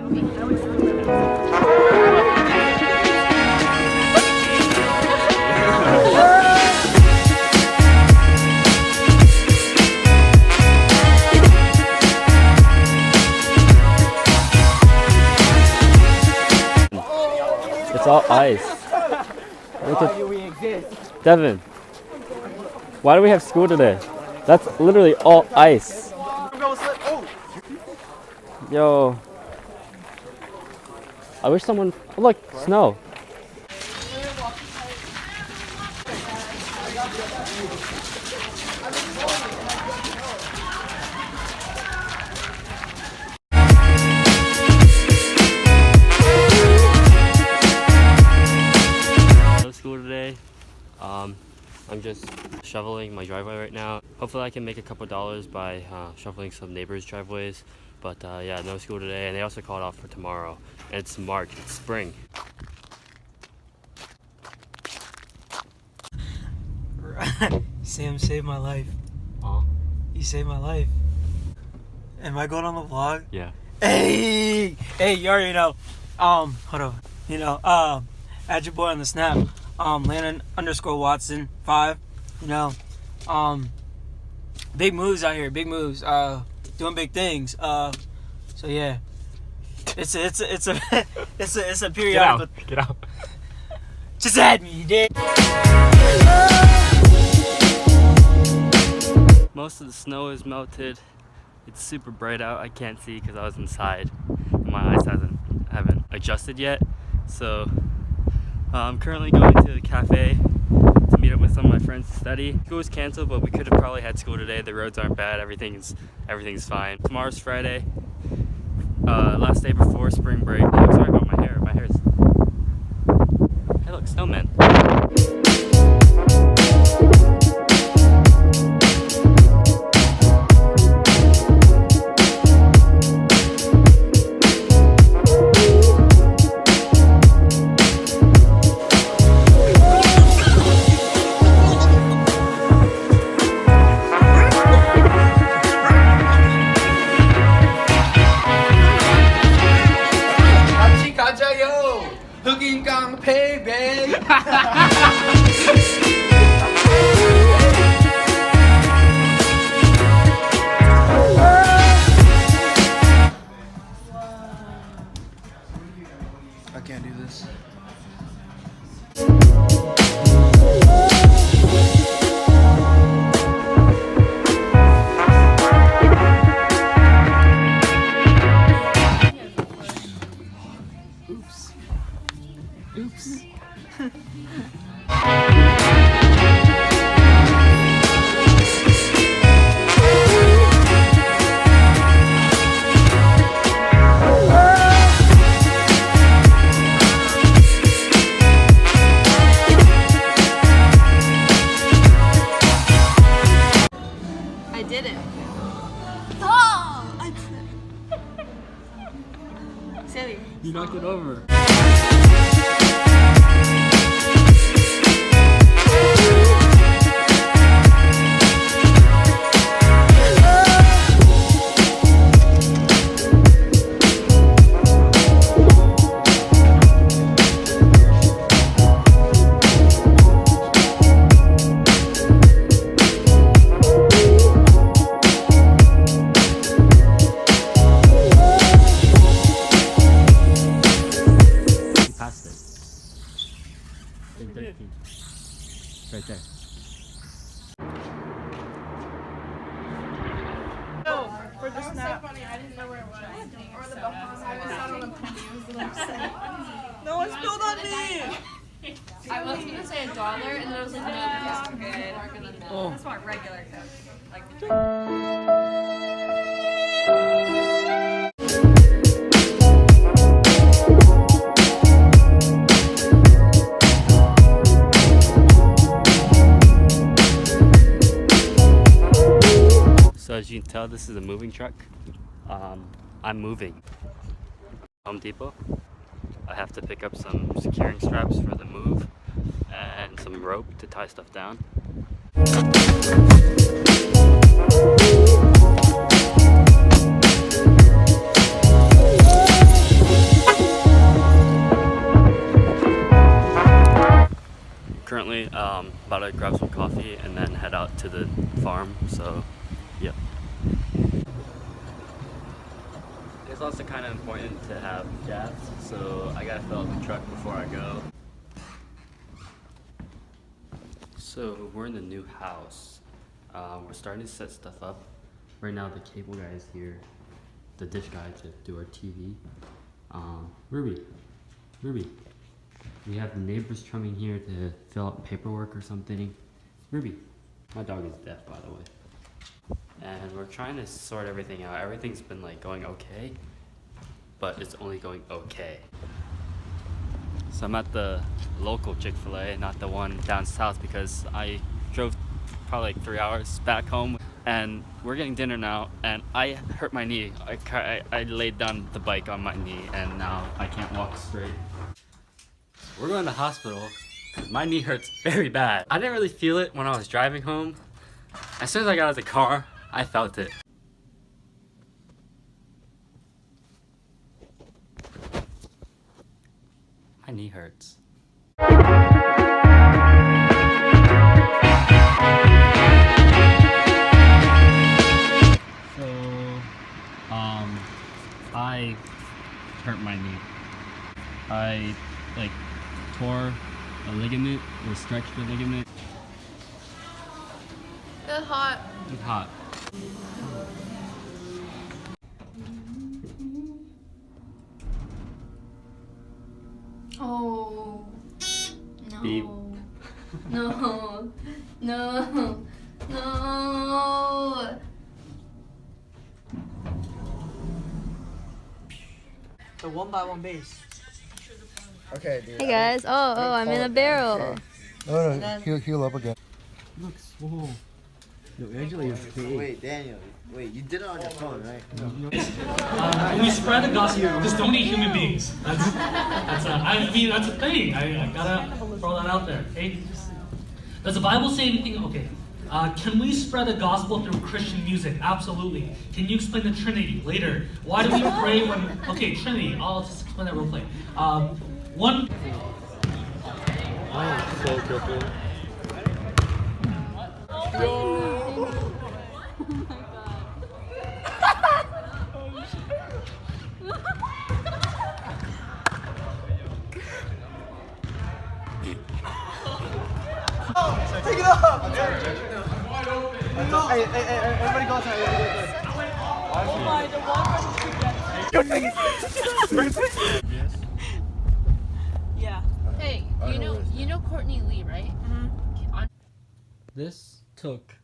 It's all ice. Look at Devin. Why do we have school today? That's literally all ice. Yo. I wish someone. Oh, look, snow. No school today. I'm just shoveling my driveway right now. Hopefully I can make a couple dollars by shoveling some neighbors' driveways. But yeah, no school today, and they also called off for tomorrow. And it's March, it's spring. Sam saved my life. You saved my life. Am I going on the vlog? Yeah. Hey, you already know. Hold on. You know, add your boy on the snap. Landon_Watson 5. You know, big moves out here. Big moves. Doing big things. So yeah, it's a periodical. Get out. Just add me, you did. Most of the snow is melted. It's super bright out. I can't see because I was inside. My eyes haven't adjusted yet. So I'm currently going to the cafe to meet up with some of my friends to study. School was canceled, but we could have probably had school today. The roads aren't bad. Everything's fine. Tomorrow's Friday. Last day before spring break. Oh, sorry about my hair. My hair's. Hey, look, snowman. I can't do this. Oops. I did it. Oh! I did it. Silly. You knocked it over. Right there. For the snap. So funny. I didn't know where it was. Or the Bahamas. I was out on a penny. It was a little upset. No one spilled on me! I was gonna say $1, and then I was like, no, that's good. Oh. That's not regular Coke. Like. So as you can tell, this is a moving truck. I'm moving. Home Depot. I have to pick up some securing straps for the move and some rope to tie stuff down. About to grab some coffee and then head out to the farm. So, yep. It's also kind of important to have gas, so I gotta fill up the truck before I go. So we're in the new house. We're starting to set stuff up. Right now the cable guy is here, the dish guy to do our TV. Ruby, we have the neighbors coming here to fill out paperwork or something. Ruby, my dog is deaf, by the way. And we're trying to sort everything out. Everything's been like going okay, but it's only going okay. So I'm at the local Chick-fil-A, not the one down south, because I drove probably like 3 hours back home. And we're getting dinner now, and I hurt my knee. I laid down the bike on my knee, and now I can't walk straight. We're going to the hospital because my knee hurts very bad. I didn't really feel it when I was driving home. As soon as I got out of the car, I felt it. My knee hurts. I hurt my knee. I tore a ligament, or stretched a ligament. It's hot. It's hot. Oh no. Beep. No. No. No. The 1x1 base. Okay, dude. Hey guys. Oh, I'm in a barrel. No, heal up again. Look, swole. No, Angela is big. Wait, Daniel. Wait, you did it on your phone, right? When we spread the gospel, just don't eat human beings. That's a thing. I gotta throw that out there. Okay? Does the Bible say anything? Okay. Can we spread the gospel through Christian music? Absolutely. Can you explain the Trinity later? Why do we pray when? Okay, Trinity. I'll just explain that real quick. One. So tripping. Take it off! Hey, everybody go outside. Yeah. Hey, you know Courtney Lee, right? Mm-hmm. This took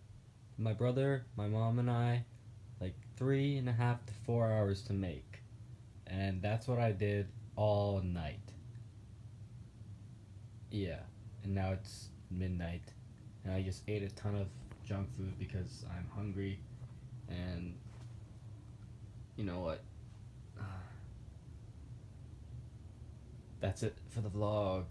my brother, my mom, and I like 3.5 to 4 hours to make. And that's what I did all night. Yeah. And now it's midnight. And I just ate a ton of junk food because I'm hungry. And you know what? That's it for the vlog.